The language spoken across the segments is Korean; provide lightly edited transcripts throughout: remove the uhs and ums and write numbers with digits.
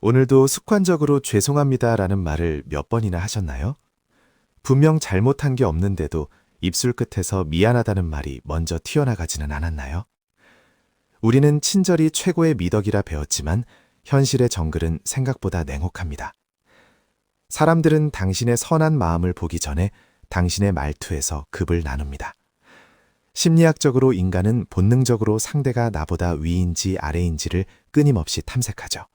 오늘도 습관적으로 죄송합니다라는 말을 몇 번이나 하셨나요? 분명 잘못한 게 없는데도 입술 끝에서 미안하다는 말이 먼저 튀어나가지는 않았나요? 우리는 친절이 최고의 미덕이라 배웠지만 현실의 정글은 생각보다 냉혹합니다. 사람들은 당신의 선한 마음을 보기 전에 당신의 말투에서 급을 나눕니다. 심리학적으로 인간은 본능적으로 상대가 나보다 위인지 아래인지를 끊임없이 탐색하죠.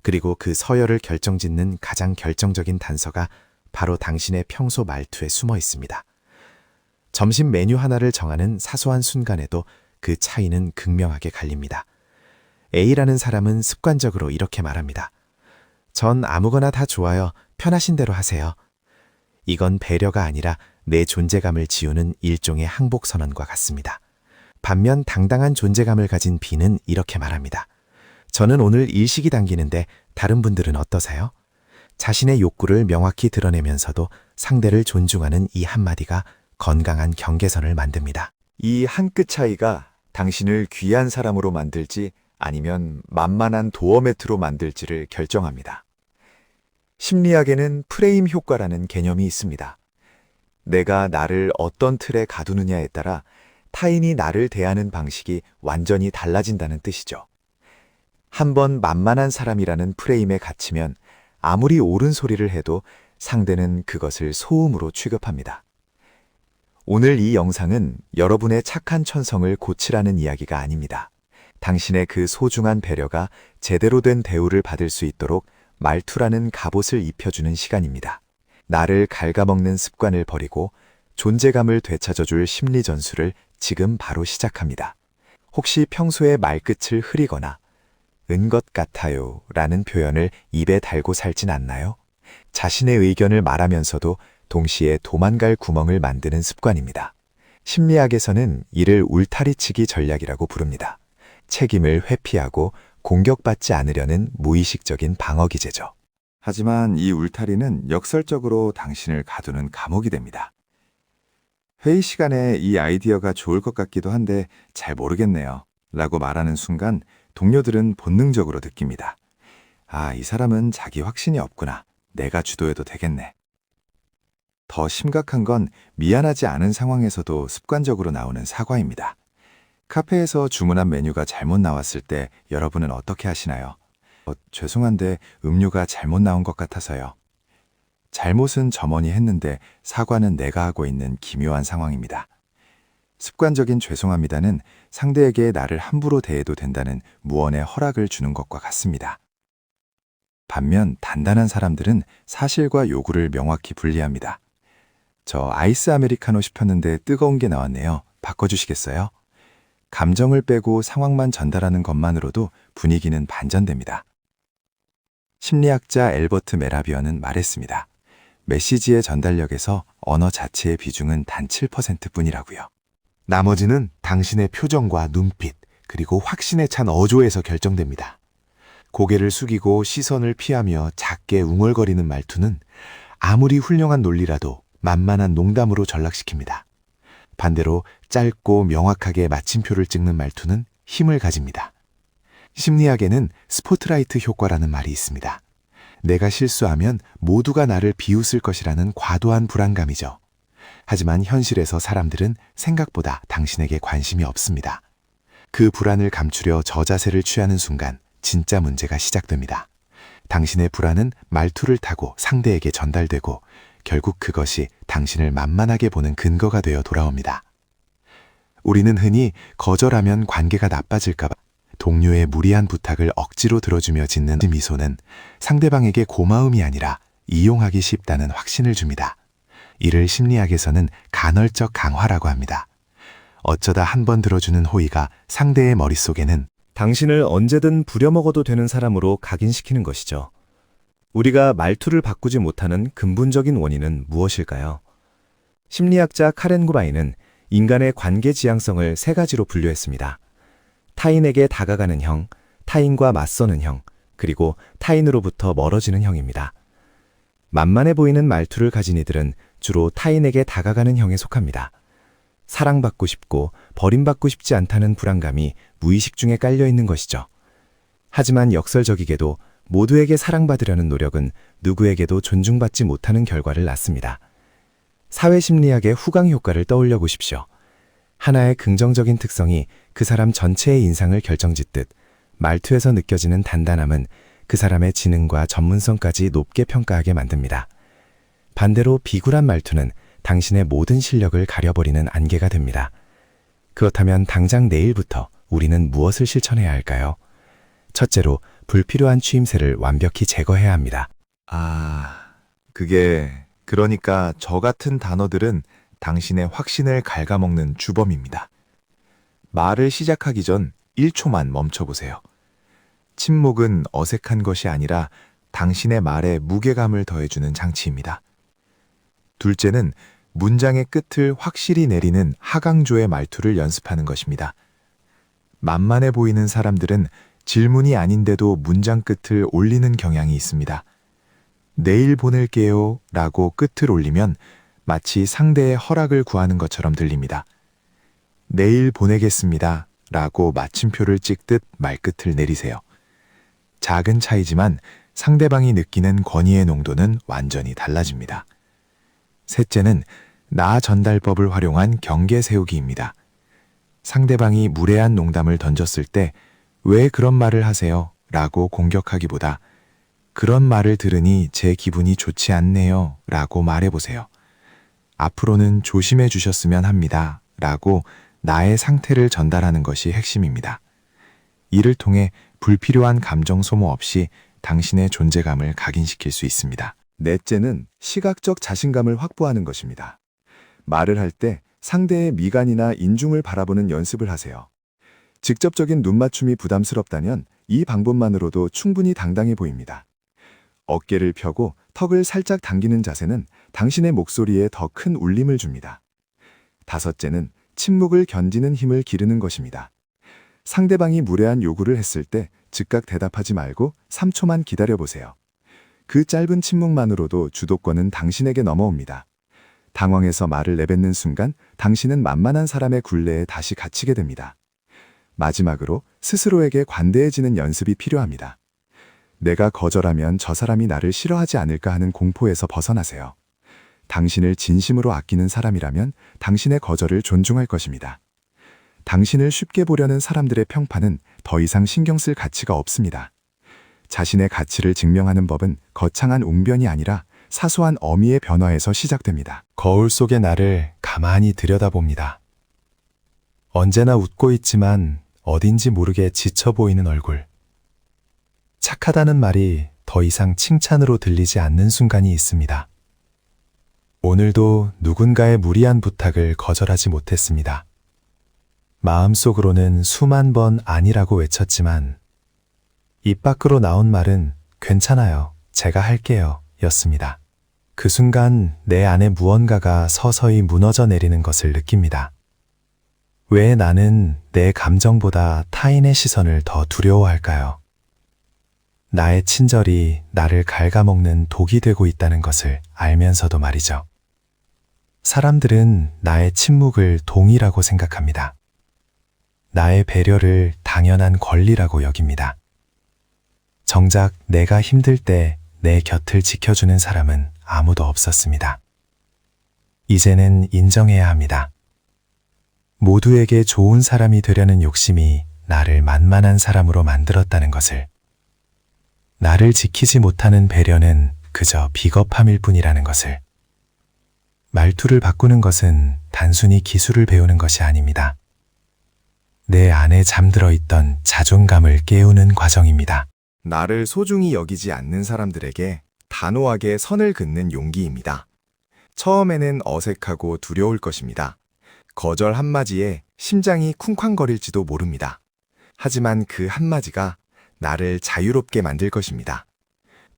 그리고 그 서열을 결정짓는 가장 결정적인 단서가 바로 당신의 평소 말투에 숨어 있습니다. 점심 메뉴 하나를 정하는 사소한 순간에도 그 차이는 극명하게 갈립니다. A라는 사람은 습관적으로 이렇게 말합니다. 전 아무거나 다 좋아요. 편하신 대로 하세요. 이건 배려가 아니라 내 존재감을 지우는 일종의 항복선언과 같습니다. 반면 당당한 존재감을 가진 B는 이렇게 말합니다. 저는 오늘 일식이 당기는데 다른 분들은 어떠세요? 자신의 욕구를 명확히 드러내면서도 상대를 존중하는 이 한마디가 건강한 경계선을 만듭니다. 이 한 끗 차이가 당신을 귀한 사람으로 만들지 아니면 만만한 도어매트로 만들지를 결정합니다. 심리학에는 프레임 효과라는 개념이 있습니다. 내가 나를 어떤 틀에 가두느냐에 따라 타인이 나를 대하는 방식이 완전히 달라진다는 뜻이죠. 한번 만만한 사람이라는 프레임에 갇히면 아무리 옳은 소리를 해도 상대는 그것을 소음으로 취급합니다. 오늘 이 영상은 여러분의 착한 천성을 고치라는 이야기가 아닙니다. 당신의 그 소중한 배려가 제대로 된 대우를 받을 수 있도록 말투라는 갑옷을 입혀주는 시간입니다. 나를 갉아먹는 습관을 버리고 존재감을 되찾아줄 심리 전술을 지금 바로 시작합니다. 혹시 평소에 말끝을 흐리거나 은 것 같아요 라는 표현을 입에 달고 살진 않나요? 자신의 의견을 말하면서도 동시에 도망갈 구멍을 만드는 습관입니다. 심리학에서는 이를 울타리치기 전략이라고 부릅니다. 책임을 회피하고 공격받지 않으려는 무의식적인 방어 기제죠. 하지만 이 울타리는 역설적으로 당신을 가두는 감옥이 됩니다. 회의 시간에 이 아이디어가 좋을 것 같기도 한데 잘 모르겠네요 라고 말하는 순간 동료들은 본능적으로 느낍니다. 아, 이 사람은 자기 확신이 없구나. 내가 주도해도 되겠네. 더 심각한 건 미안하지 않은 상황에서도 습관적으로 나오는 사과입니다. 카페에서 주문한 메뉴가 잘못 나왔을 때 여러분은 어떻게 하시나요? 죄송한데 음료가 잘못 나온 것 같아서요. 잘못은 점원이 했는데 사과는 내가 하고 있는 기묘한 상황입니다. 습관적인 죄송합니다는 상대에게 나를 함부로 대해도 된다는 무언의 허락을 주는 것과 같습니다. 반면 단단한 사람들은 사실과 요구를 명확히 분리합니다. 저 아이스 아메리카노 시켰는데 뜨거운 게 나왔네요. 바꿔주시겠어요? 감정을 빼고 상황만 전달하는 것만으로도 분위기는 반전됩니다. 심리학자 엘버트 메라비언은 말했습니다. 메시지의 전달력에서 언어 자체의 비중은 단 7%뿐이라고요. 나머지는 당신의 표정과 눈빛, 그리고 확신에 찬 어조에서 결정됩니다. 고개를 숙이고 시선을 피하며 작게 웅얼거리는 말투는 아무리 훌륭한 논리라도 만만한 농담으로 전락시킵니다. 반대로 짧고 명확하게 마침표를 찍는 말투는 힘을 가집니다. 심리학에는 스포트라이트 효과라는 말이 있습니다. 내가 실수하면 모두가 나를 비웃을 것이라는 과도한 불안감이죠. 하지만 현실에서 사람들은 생각보다 당신에게 관심이 없습니다. 그 불안을 감추려 저자세를 취하는 순간 진짜 문제가 시작됩니다. 당신의 불안은 말투를 타고 상대에게 전달되고 결국 그것이 당신을 만만하게 보는 근거가 되어 돌아옵니다. 우리는 흔히 거절하면 관계가 나빠질까 봐 동료의 무리한 부탁을 억지로 들어주며 짓는 미소는 상대방에게 고마움이 아니라 이용하기 쉽다는 확신을 줍니다. 이를 심리학에서는 간헐적 강화라고 합니다. 어쩌다 한 번 들어주는 호의가 상대의 머릿속에는 당신을 언제든 부려먹어도 되는 사람으로 각인시키는 것이죠. 우리가 말투를 바꾸지 못하는 근본적인 원인은 무엇일까요? 심리학자 카렌 구바이는 인간의 관계 지향성을 세 가지로 분류했습니다. 타인에게 다가가는 형, 타인과 맞서는 형, 그리고 타인으로부터 멀어지는 형입니다. 만만해 보이는 말투를 가진 이들은 주로 타인에게 다가가는 형에 속합니다. 사랑받고 싶고 버림받고 싶지 않다는 불안감이 무의식 중에 깔려 있는 것이죠. 하지만 역설적이게도 모두에게 사랑받으려는 노력은 누구에게도 존중받지 못하는 결과를 낳습니다. 사회심리학의 후광 효과를 떠올려 보십시오. 하나의 긍정적인 특성이 그 사람 전체의 인상을 결정짓듯 말투에서 느껴지는 단단함은 그 사람의 지능과 전문성까지 높게 평가하게 만듭니다. 반대로 비굴한 말투는 당신의 모든 실력을 가려버리는 안개가 됩니다. 그렇다면 당장 내일부터 우리는 무엇을 실천해야 할까요? 첫째로 불필요한 추임새를 완벽히 제거해야 합니다. 그러니까 저 같은 단어들은 당신의 확신을 갉아먹는 주범입니다. 말을 시작하기 전 1초만 멈춰보세요. 침묵은 어색한 것이 아니라 당신의 말에 무게감을 더해주는 장치입니다. 둘째는 문장의 끝을 확실히 내리는 하강조의 말투를 연습하는 것입니다. 만만해 보이는 사람들은 질문이 아닌데도 문장 끝을 올리는 경향이 있습니다. 내일 보낼게요 라고 끝을 올리면 마치 상대의 허락을 구하는 것처럼 들립니다. 내일 보내겠습니다 라고 마침표를 찍듯 말끝을 내리세요. 작은 차이지만 상대방이 느끼는 권위의 농도는 완전히 달라집니다. 셋째는 나 전달법을 활용한 경계 세우기입니다. 상대방이 무례한 농담을 던졌을 때 왜 그런 말을 하세요? 라고 공격하기보다 그런 말을 들으니 제 기분이 좋지 않네요 라고 말해보세요. 앞으로는 조심해 주셨으면 합니다 라고 나의 상태를 전달하는 것이 핵심입니다. 이를 통해 불필요한 감정 소모 없이 당신의 존재감을 각인시킬 수 있습니다. 넷째는 시각적 자신감을 확보하는 것입니다. 말을 할 때 상대의 미간이나 인중을 바라보는 연습을 하세요. 직접적인 눈맞춤이 부담스럽다면 이 방법만으로도 충분히 당당해 보입니다. 어깨를 펴고 턱을 살짝 당기는 자세는 당신의 목소리에 더 큰 울림을 줍니다. 다섯째는 침묵을 견디는 힘을 기르는 것입니다. 상대방이 무례한 요구를 했을 때 즉각 대답하지 말고 3초만 기다려보세요. 그 짧은 침묵만으로도 주도권은 당신에게 넘어옵니다. 당황해서 말을 내뱉는 순간 당신은 만만한 사람의 굴레에 다시 갇히게 됩니다. 마지막으로 스스로에게 관대해지는 연습이 필요합니다. 내가 거절하면 저 사람이 나를 싫어하지 않을까 하는 공포에서 벗어나세요. 당신을 진심으로 아끼는 사람이라면 당신의 거절을 존중할 것입니다. 당신을 쉽게 보려는 사람들의 평판은 더 이상 신경 쓸 가치가 없습니다. 자신의 가치를 증명하는 법은 거창한 웅변이 아니라 사소한 어미의 변화에서 시작됩니다. 거울 속의 나를 가만히 들여다봅니다. 언제나 웃고 있지만 어딘지 모르게 지쳐 보이는 얼굴. 착하다는 말이 더 이상 칭찬으로 들리지 않는 순간이 있습니다. 오늘도 누군가의 무리한 부탁을 거절하지 못했습니다. 마음속으로는 수만 번 아니라고 외쳤지만 입 밖으로 나온 말은 괜찮아요, 제가 할게요 였습니다. 그 순간 내 안에 무언가가 서서히 무너져 내리는 것을 느낍니다. 왜 나는 내 감정보다 타인의 시선을 더 두려워할까요? 나의 친절이 나를 갉아먹는 독이 되고 있다는 것을 알면서도 말이죠. 사람들은 나의 침묵을 동의라고 생각합니다. 나의 배려를 당연한 권리라고 여깁니다. 정작 내가 힘들 때 내 곁을 지켜주는 사람은 아무도 없었습니다. 이제는 인정해야 합니다. 모두에게 좋은 사람이 되려는 욕심이 나를 만만한 사람으로 만들었다는 것을. 나를 지키지 못하는 배려는 그저 비겁함일 뿐이라는 것을. 말투를 바꾸는 것은 단순히 기술을 배우는 것이 아닙니다. 내 안에 잠들어 있던 자존감을 깨우는 과정입니다. 나를 소중히 여기지 않는 사람들에게 단호하게 선을 긋는 용기입니다. 처음에는 어색하고 두려울 것입니다. 거절 한마디에 심장이 쿵쾅거릴지도 모릅니다. 하지만 그 한마디가 나를 자유롭게 만들 것입니다.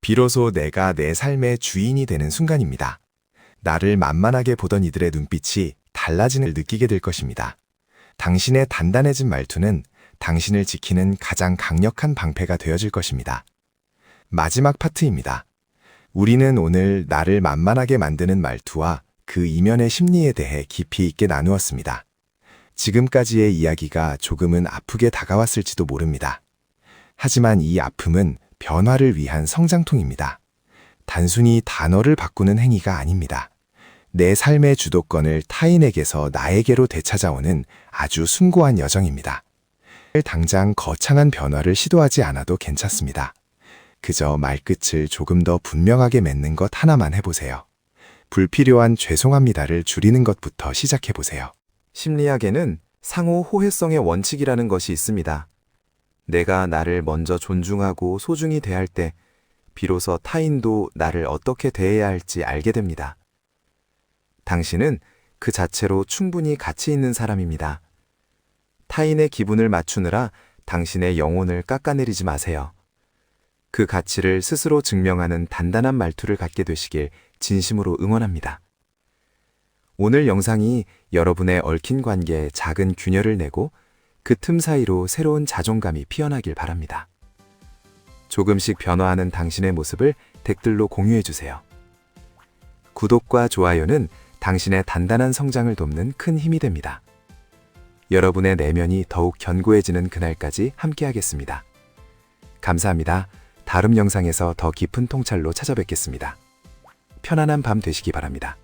비로소 내가 내 삶의 주인이 되는 순간입니다. 나를 만만하게 보던 이들의 눈빛이 달라짐을 느끼게 될 것입니다. 당신의 단단해진 말투는 당신을 지키는 가장 강력한 방패가 되어질 것입니다. 마지막 파트입니다. 우리는 오늘 나를 만만하게 만드는 말투와 그 이면의 심리에 대해 깊이 있게 나누었습니다. 지금까지의 이야기가 조금은 아프게 다가왔을지도 모릅니다. 하지만 이 아픔은 변화를 위한 성장통입니다. 단순히 단어를 바꾸는 행위가 아닙니다. 내 삶의 주도권을 타인에게서 나에게로 되찾아오는 아주 숭고한 여정입니다. 당장 거창한 변화를 시도하지 않아도 괜찮습니다. 그저 말끝을 조금 더 분명하게 맺는 것 하나만 해보세요. 불필요한 죄송합니다를 줄이는 것부터 시작해보세요. 심리학에는 상호 호혜성의 원칙이라는 것이 있습니다. 내가 나를 먼저 존중하고 소중히 대할 때 비로소 타인도 나를 어떻게 대해야 할지 알게 됩니다. 당신은 그 자체로 충분히 가치 있는 사람입니다. 타인의 기분을 맞추느라 당신의 영혼을 깎아내리지 마세요. 그 가치를 스스로 증명하는 단단한 말투를 갖게 되시길 진심으로 응원합니다. 오늘 영상이 여러분의 얽힌 관계에 작은 균열을 내고 그 틈 사이로 새로운 자존감이 피어나길 바랍니다. 조금씩 변화하는 당신의 모습을 댓글로 공유해주세요. 구독과 좋아요는 당신의 단단한 성장을 돕는 큰 힘이 됩니다. 여러분의 내면이 더욱 견고해지는 그날까지 함께하겠습니다. 감사합니다. 다음 영상에서 더 깊은 통찰로 찾아뵙겠습니다. 편안한 밤 되시기 바랍니다.